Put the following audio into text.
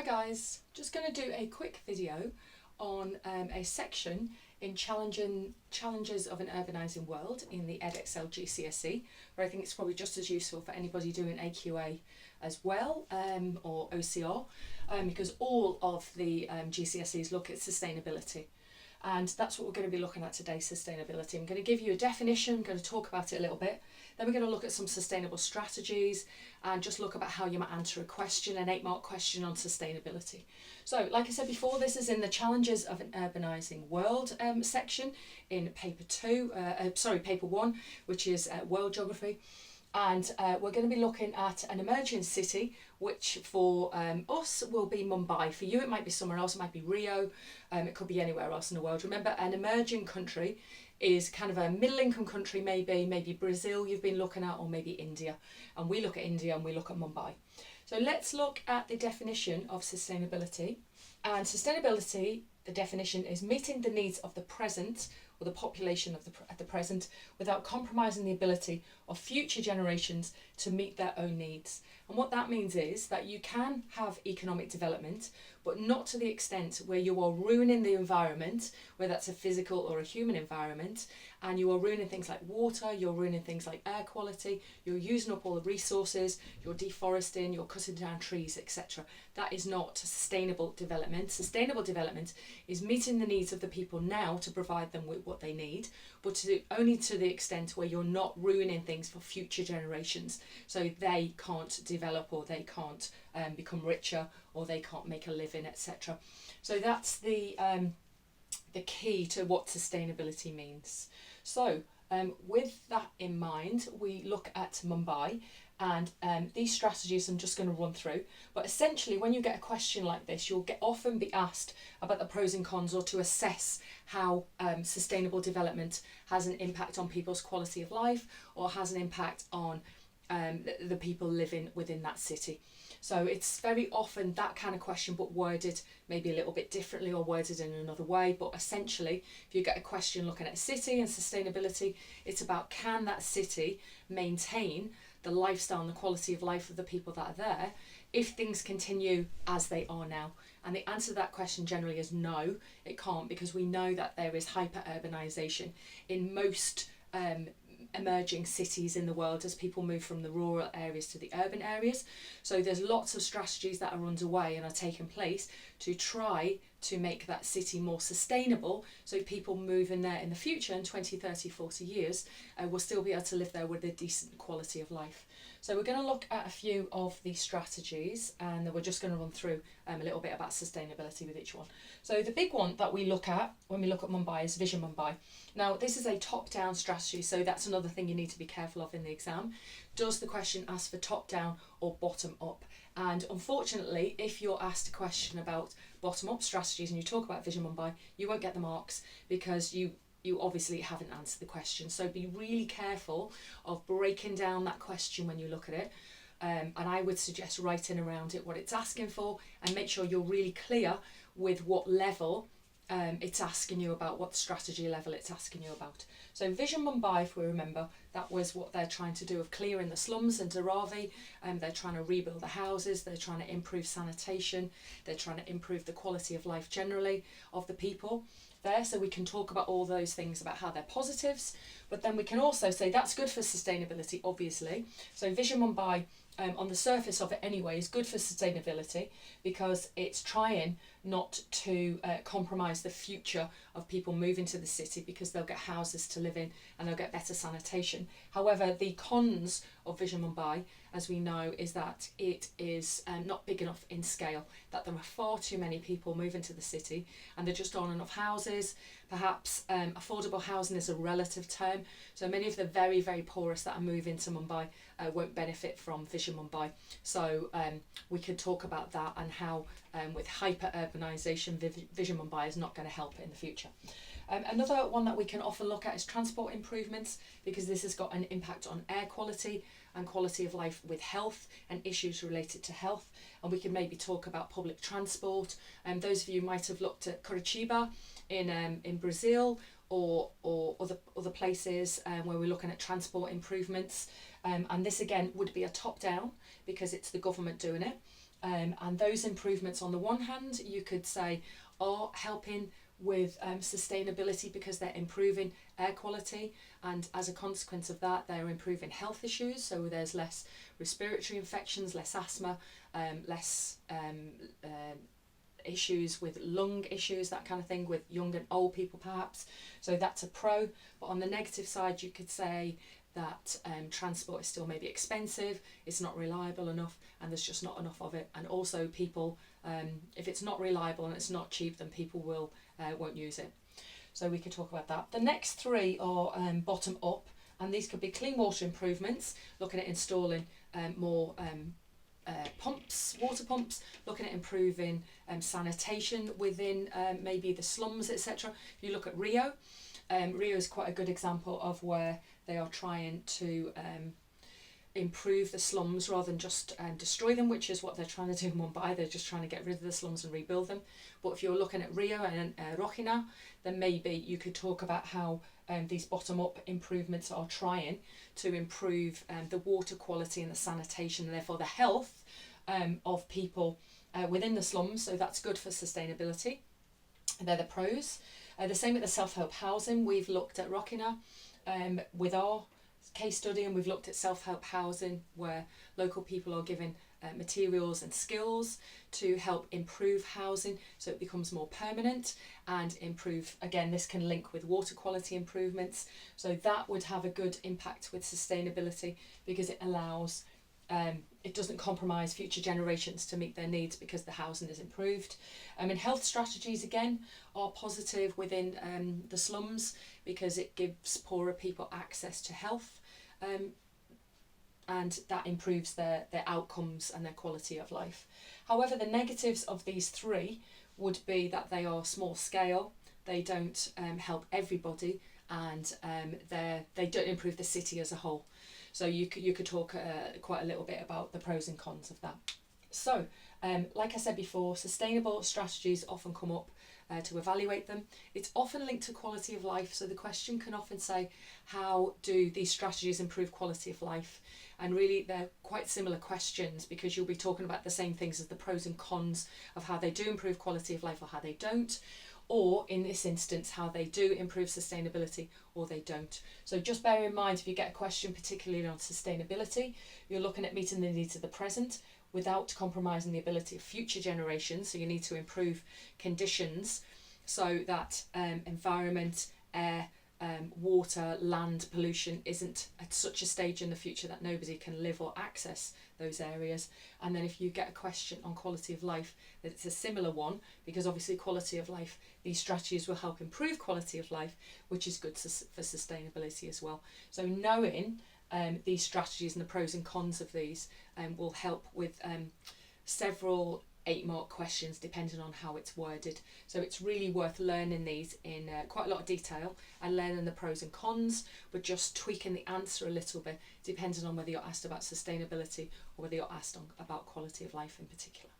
Hi guys, just going to do a quick video on a section in challenges of an urbanising world in the Edexcel GCSE, where I think it's probably just as useful for anybody doing AQA as well, or OCR, because all of the GCSEs look at sustainability. And that's what we're going to be looking at today, sustainability. I'm going to give you a definition, I'm going to talk about it a little bit. Then we're going to look at some sustainable strategies and just look about how you might answer a question, an 8-mark question on sustainability. So, like I said before, this is in the Challenges of an Urbanising World section in paper 1, which is World Geography. And we're going to be looking at an emerging city, which for us will be Mumbai. For you, it might be somewhere else, it might be Rio, it could be anywhere else in the world. Remember, an emerging country is kind of a middle-income country, maybe Brazil you've been looking at, or maybe India. And we look at India and we look at Mumbai. So let's look at the definition of sustainability. And sustainability, the definition is meeting the needs of the present, or the population of at the present, without compromising the ability of future generations to meet their own needs. And what that means is that you can have economic development, but not to the extent where you are ruining the environment, whether that's a physical or a human environment, and you are ruining things like water, you're ruining things like air quality, you're using up all the resources, you're deforesting, you're cutting down trees, etc. That is not sustainable development. Sustainable development is meeting the needs of the people now to provide them with what they need, but only to the extent where you're not ruining things for future generations, so they can't develop, or they can't become richer, or they can't make a living, etc. So that's the key to what sustainability means. So with that in mind, we look at Mumbai, and these strategies I'm just going to run through. But essentially, when you get a question like this, you'll often be asked about the pros and cons, or to assess how sustainable development has an impact on people's quality of life, or has an impact on the people living within that city. So it's very often that kind of question, but worded maybe a little bit differently, or worded in another way. But essentially, if you get a question looking at a city and sustainability, it's about, can that city maintain the lifestyle and the quality of life of the people that are there if things continue as they are now? And the answer to that question generally is no, it can't, because we know that there is hyper-urbanisation in most emerging cities in the world as people move from the rural areas to the urban areas. So there's lots of strategies that are underway and are taking place to try to make that city more sustainable, so people move in there in the future in 20, 30, 40 years will still be able to live there with a decent quality of life. So we're going to look at a few of these strategies, and then we're just going to run through a little bit about sustainability with each one. So the big one that we look at when we look at Mumbai is Vision Mumbai. Now, this is a top-down strategy, so that's another thing you need to be careful of in the exam. Does the question ask for top-down or bottom-up? And unfortunately, if you're asked a question about bottom-up strategies and you talk about Vision Mumbai, you won't get the marks, because you obviously haven't answered the question. So be really careful of breaking down that question when you look at it. And I would suggest writing around it what it's asking for, and make sure you're really clear with what level it's asking you about, what strategy level it's asking you about. So Vision Mumbai, if we remember, that was what they're trying to do of clearing the slums in Dharavi. They're trying to rebuild the houses, they're trying to improve sanitation, they're trying to improve the quality of life generally of the people there. So we can talk about all those things about how they're positives, but then we can also say that's good for sustainability, obviously. So Vision Mumbai, on the surface of it anyway, is good for sustainability, because it's trying not to compromise the future of people moving to the city, because they'll get houses to live in and they'll get better sanitation. However, the cons of Vision Mumbai, as we know, is that it is not big enough in scale, that there are far too many people moving to the city and there just aren't enough houses. Perhaps affordable housing is a relative term, so many of the very, very poorest that are moving to Mumbai won't benefit from Vision Mumbai. So we could talk about that, and how with hyper-urbanisation, Vision Mumbai is not going to help in the future. Another one that we can often look at is transport improvements, because this has got an impact on air quality and quality of life with health and issues related to health. And we can maybe talk about public transport. Those of you might have looked at Curitiba in Brazil, or other places where we're looking at transport improvements. And this again would be a top down, because it's the government doing it. And those improvements, on the one hand, you could say are helping with sustainability because they're improving air quality, and as a consequence of that they're improving health issues, so there's less respiratory infections, less asthma, less issues with lung issues, that kind of thing, with young and old people perhaps. So that's a pro. But on the negative side, you could say that transport is still maybe expensive, it's not reliable enough, and there's just not enough of it. And also people, if it's not reliable and it's not cheap, then people won't use it. So we could talk about that. The next three are bottom up, and these could be clean water improvements, looking at installing more pumps, water pumps, looking at improving sanitation within maybe the slums, etc. If you look at Rio, Rio is quite a good example of where they are trying to improve the slums rather than just destroy them, which is what they're trying to do in Mumbai. They're just trying to get rid of the slums and rebuild them. But if you're looking at Rio and Rohina, then maybe you could talk about how these bottom-up improvements are trying to improve the water quality and the sanitation, and therefore the health of people within the slums. So that's good for sustainability. They're the pros. The same with the self-help housing. We've looked at Rohina with our case study, and we've looked at self-help housing where local people are given materials and skills to help improve housing so it becomes more permanent and improve. Again, this can link with water quality improvements, so that would have a good impact with sustainability because it allows it doesn't compromise future generations to meet their needs because the housing is improved. And health strategies again are positive within the slums because it gives poorer people access to health, and that improves their outcomes and their quality of life. However, the negatives of these three would be that they are small scale, they don't help everybody, and they don't improve the city as a whole. So you could talk quite a little bit about the pros and cons of that. So, like I said before, sustainable strategies often come up to evaluate them. It's often linked to quality of life. So the question can often say, how do these strategies improve quality of life? And really they're quite similar questions because you'll be talking about the same things as the pros and cons of how they do improve quality of life or how they don't. Or in this instance, how they do improve sustainability or they don't. So just bear in mind, if you get a question particularly on sustainability, you're looking at meeting the needs of the present without compromising the ability of future generations. So you need to improve conditions so that environment, air, water, land pollution isn't at such a stage in the future that nobody can live or access those areas. And then if you get a question on quality of life, that it's a similar one, because obviously quality of life, these strategies will help improve quality of life, which is good for sustainability as well. So knowing these strategies and the pros and cons of these will help with several 8-mark questions depending on how it's worded. So it's really worth learning these in quite a lot of detail and learning the pros and cons, but just tweaking the answer a little bit depending on whether you're asked about sustainability or whether you're asked about quality of life in particular.